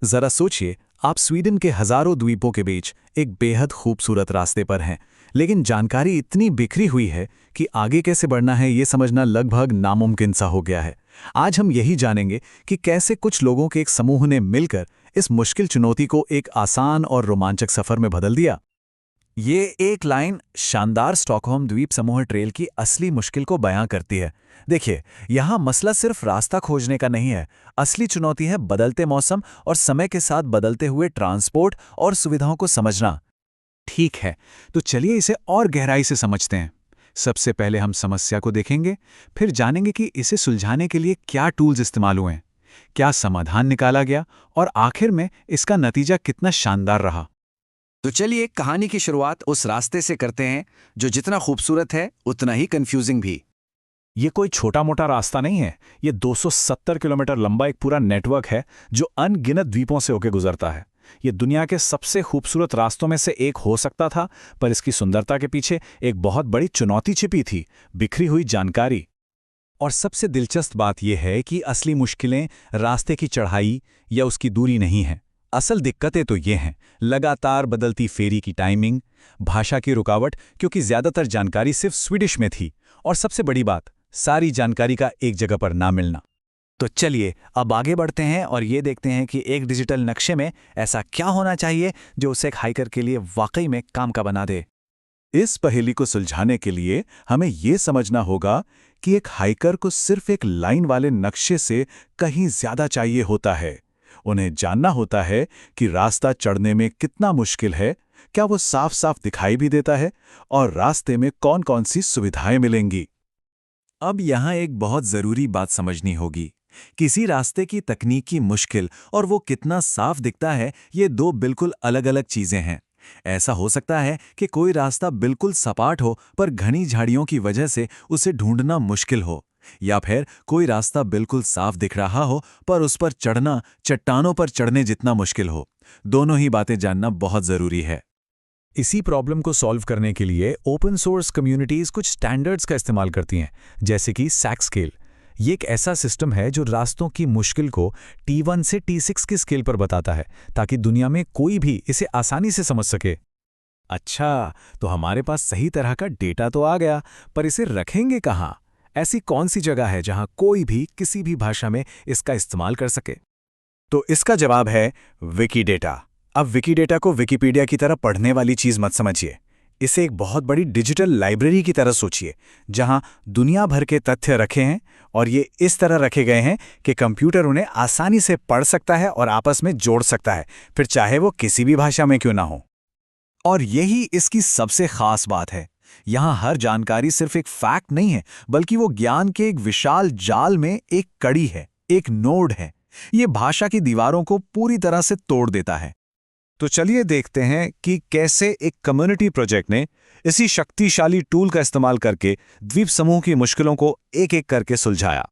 जरा सोचिए, आप स्वीडन के हजारों द्वीपों के बीच एक बेहद खूबसूरत रास्ते पर हैं, लेकिन जानकारी इतनी बिखरी हुई है कि आगे कैसे बढ़ना है ये समझना लगभग नामुमकिन सा हो गया है। आज हम यही जानेंगे कि कैसे कुछ लोगों के एक समूह ने मिलकर इस मुश्किल चुनौती को एक आसान और रोमांचक सफर में बदल दिया। ये एक लाइन शानदार स्टॉकहोम द्वीप समूह ट्रेल की असली मुश्किल को बयां करती है। देखिए, यहाँ मसला सिर्फ रास्ता खोजने का नहीं है। असली चुनौती है बदलते मौसम और समय के साथ बदलते हुए ट्रांसपोर्ट और सुविधाओं को समझना। ठीक है, तो चलिए इसे और गहराई से समझते हैं। सबसे पहले हम समस्या को देखेंगे, फिर जानेंगे कि इसे सुलझाने के लिए क्या टूल्स इस्तेमाल हुए हैं, क्या समाधान निकाला गया और आखिर में इसका नतीजा कितना शानदार रहा। तो चलिए कहानी की शुरुआत उस रास्ते से करते हैं जो जितना खूबसूरत है उतना ही कंफ्यूजिंग भी। ये कोई छोटा मोटा रास्ता नहीं है। ये 270 किलोमीटर लंबा एक पूरा नेटवर्क है जो अनगिनत द्वीपों से होकर गुजरता है। ये दुनिया के सबसे खूबसूरत रास्तों में से एक हो सकता था, पर इसकी सुंदरता के पीछे एक बहुत बड़ी चुनौती छिपी थी, बिखरी हुई जानकारी। और सबसे दिलचस्प बात यह है कि असली मुश्किलें रास्ते की चढ़ाई या उसकी दूरी नहीं है। असल दिक्कतें तो ये हैं: लगातार बदलती फेरी की टाइमिंग, भाषा की रुकावट क्योंकि ज्यादातर जानकारी सिर्फ स्वीडिश में थी, और सबसे बड़ी बात, सारी जानकारी का एक जगह पर ना मिलना। तो चलिए अब आगे बढ़ते हैं और ये देखते हैं कि एक डिजिटल नक्शे में ऐसा क्या होना चाहिए जो उसे एक हाइकर के लिए वाकई में काम का बना दे। इस पहेली को सुलझाने के लिए हमें ये समझना होगा कि एक हाइकर को सिर्फ एक लाइन वाले नक्शे से कहीं ज्यादा चाहिए होता है। उन्हें जानना होता है कि रास्ता चढ़ने में कितना मुश्किल है, क्या वो साफ साफ दिखाई भी देता है, और रास्ते में कौन कौन सी सुविधाएं मिलेंगी। अब यहाँ एक बहुत जरूरी बात समझनी होगी। किसी रास्ते की तकनीकी मुश्किल और वो कितना साफ दिखता है, ये दो बिल्कुल अलग अलग चीजें हैं। ऐसा हो सकता है कि कोई रास्ता बिल्कुल सपाट हो पर घनी झाड़ियों की वजह से उसे ढूंढना मुश्किल हो, या फिर कोई रास्ता बिल्कुल साफ दिख रहा हो पर उस पर चढ़ना चट्टानों पर चढ़ने जितना मुश्किल हो। दोनों ही बातें जानना बहुत जरूरी है। इसी प्रॉब्लम को सॉल्व करने के लिए ओपन सोर्स कम्युनिटीज कुछ स्टैंडर्ड्स का इस्तेमाल करती हैं, जैसे कि सैक्सकेल। ये एक ऐसा सिस्टम है जो रास्तों की मुश्किल को T1 से T6 की स्केल पर बताता है, ताकि दुनिया में कोई भी इसे आसानी से समझ सके। अच्छा, तो हमारे पास सही तरह का डेटा तो आ गया, पर इसे रखेंगे कहाँ? ऐसी कौन सी जगह है जहां कोई भी किसी भी भाषा में इसका इस्तेमाल कर सके? तो इसका जवाब है विकीडेटा। अब विकीडेटा को विकिपीडिया की तरह पढ़ने वाली चीज मत समझिए। इसे एक बहुत बड़ी डिजिटल लाइब्रेरी की तरह सोचिए, जहां दुनिया भर के तथ्य रखे हैं, और ये इस तरह रखे गए हैं कि कंप्यूटर उन्हें आसानी से पढ़ सकता है और आपस में जोड़ सकता है, फिर चाहे वो किसी भी भाषा में क्यों ना हो। और यही इसकी सबसे खास बात है। यहाँ हर जानकारी सिर्फ एक फैक्ट नहीं है, बल्कि वो ज्ञान के एक विशाल जाल में एक कड़ी है, एक नोड है। ये भाषा की दीवारों को पूरी तरह से तोड़ देता है। तो चलिए देखते हैं कि कैसे एक कम्युनिटी प्रोजेक्ट ने इसी शक्तिशाली टूल का इस्तेमाल करके द्वीप समूह की मुश्किलों को एक एक करके सुलझाया।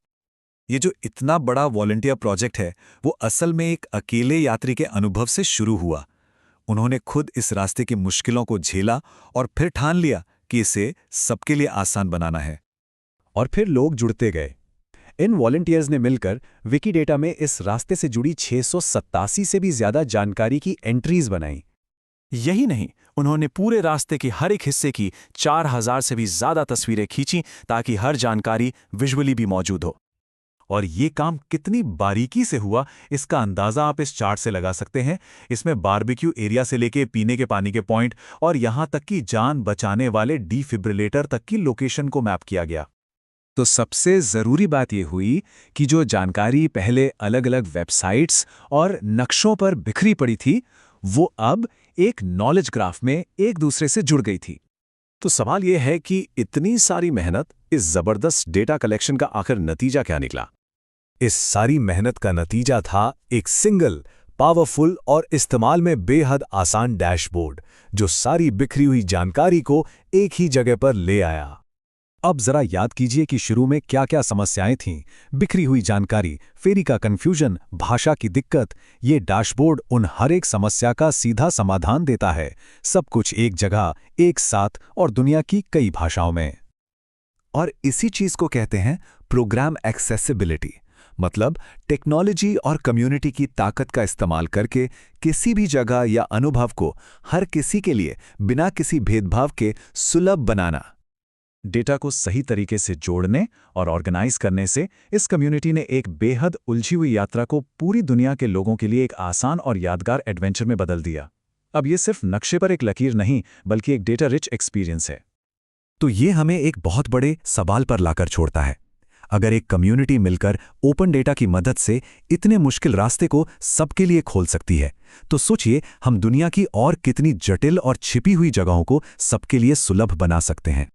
ये जो इतना बड़ा वॉलंटियर प्रोजेक्ट है, वो असल में एक अकेले यात्री के अनुभव से शुरू हुआ। उन्होंने खुद इस रास्ते की मुश्किलों को झेला और फिर ठान लिया कि इसे सबके लिए आसान बनाना है। और फिर लोग जुड़ते गए। इन वॉलंटियर्स ने मिलकर विकीडेटा में इस रास्ते से जुड़ी 687 से भी ज्यादा जानकारी की एंट्रीज बनाई। यही नहीं, उन्होंने पूरे रास्ते के हर एक हिस्से की 4000 से भी ज्यादा तस्वीरें खींची, ताकि हर जानकारी विजुअली भी मौजूद हो। और ये काम कितनी बारीकी से हुआ, इसका अंदाजा आप इस चार्ट से लगा सकते हैं। इसमें बारबेक्यू एरिया से लेके पीने के पानी के पॉइंट और यहां तक कि जान बचाने वाले डिफिब्रिलेटर तक की लोकेशन को मैप किया गया। तो सबसे जरूरी बात यह हुई कि जो जानकारी पहले अलग अलग वेबसाइट्स और नक्शों पर बिखरी पड़ी थी, वो अब एक नॉलेज ग्राफ में एक दूसरे से जुड़ गई थी। तो सवाल यह है कि इतनी सारी मेहनत, इस जबरदस्त डेटा कलेक्शन का आखिर नतीजा क्या निकला? इस सारी मेहनत का नतीजा था एक सिंगल, पावरफुल और इस्तेमाल में बेहद आसान डैशबोर्ड, जो सारी बिखरी हुई जानकारी को एक ही जगह पर ले आया। अब जरा याद कीजिए कि शुरू में क्या क्या समस्याएं थीं। बिखरी हुई जानकारी, फेरी का कंफ्यूजन, भाषा की दिक्कत। ये डैशबोर्ड उन हर एक समस्या का सीधा समाधान देता है, सब कुछ एक जगह, एक साथ और दुनिया की कई भाषाओं में। और इसी चीज को कहते हैं प्रोग्राम एक्सेसिबिलिटी। मतलब टेक्नोलॉजी और कम्युनिटी की ताकत का इस्तेमाल करके किसी भी जगह या अनुभव को हर किसी के लिए बिना किसी भेदभाव के सुलभ बनाना। डेटा को सही तरीके से जोड़ने और ऑर्गेनाइज करने से इस कम्युनिटी ने एक बेहद उलझी हुई यात्रा को पूरी दुनिया के लोगों के लिए एक आसान और यादगार एडवेंचर में बदल दिया। अब ये सिर्फ नक्शे पर एक लकीर नहीं, बल्कि एक डेटा रिच एक्सपीरियंस है। तो ये हमें एक बहुत बड़े सवाल पर लाकर छोड़ता है। अगर एक कम्युनिटी मिलकर ओपन डेटा की मदद से इतने मुश्किल रास्ते को सबके लिए खोल सकती है, तो सोचिए हम दुनिया की और कितनी जटिल और छिपी हुई जगहों को सबके लिए सुलभ बना सकते हैं।